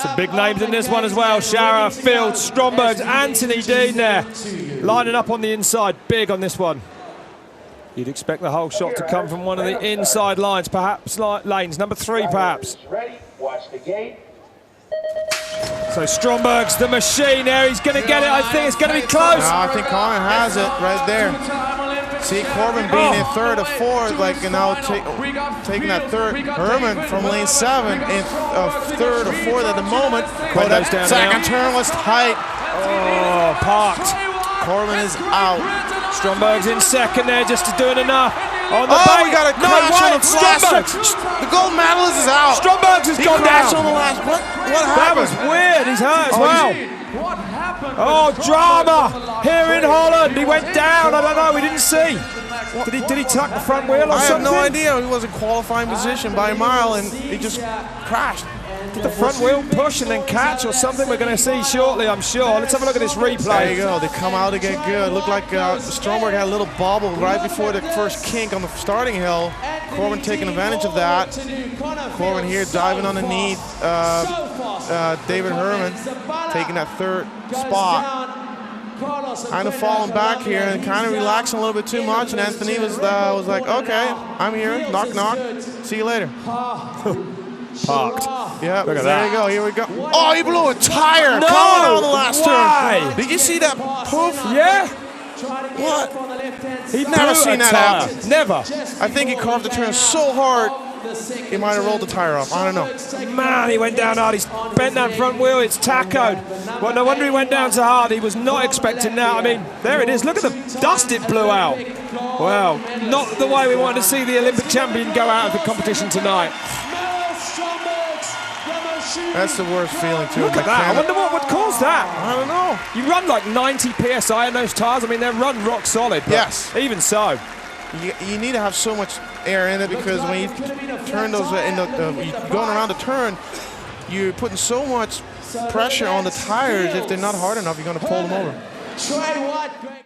Some big names in this one as well. Shara, Field, Strombergs, Anthony Dean there. Lining up on the inside, big on this one. You'd expect the whole shot to come from one of the inside lines, perhaps lanes, number 3 perhaps. So Strombergs, the machine there, he's going to get it. I think it's going to be close. No, I think Corbin has it right there. See, Corbin being in 3rd or 4th, like now taking that 3rd. Herman from lane 7 in 3rd or 4th at the moment. But that second turn was tight. Oh, parked. Corbin is out. Strombergs in 2nd there, just doing enough. On the we got a crash on the last. The gold medalist is out. Strombergs has gone down. On the last. What happened? That was weird. He's hurt as well. Oh, drama here in Holland. He went down. I don't know. We didn't see. Did he tuck the front wheel or something? I have no idea. He was in qualifying position by a mile and he just crashed. Did the front wheel push and then catch or something? We're going to see shortly, I'm sure. Let's have a look at this replay. There you go. They come out to get good. Looked like Stromberg had a little bobble right before the first kink on the starting hill. Corbin taking advantage of that. Corbin here diving underneath David Herman, taking that 3rd spot. Kind of falling back here and kind of relaxing a little bit too much. And Anthony was like, okay, I'm here. Knock, knock. See you later. Parked. Yeah, look at there that. you go. Here we go. Oh, he blew a tire. No, coming out of the last why? turn. Did you see that poof? Yeah. What? He'd never seen that happen. Never. I think he carved the turn so hard, he might have rolled the tire off. I don't know. Man, he went down hard. He's bent that front wheel. It's tachoed. Well, no wonder he went down so hard. He was not expecting that. I mean, there it is. Look at the dust it blew out. Well, not the way we wanted to see the Olympic champion go out of the competition tonight. That's the worst feeling too. Look at that. I wonder what would cause that. I don't know. You run like 90 PSI in those tires. I mean, they're run rock solid. But yes. Even so. You need to have so much air in it because when you turn those, you're going around the turn, you're putting so much pressure on the tires. If they're not hard enough, you're going to pull them over.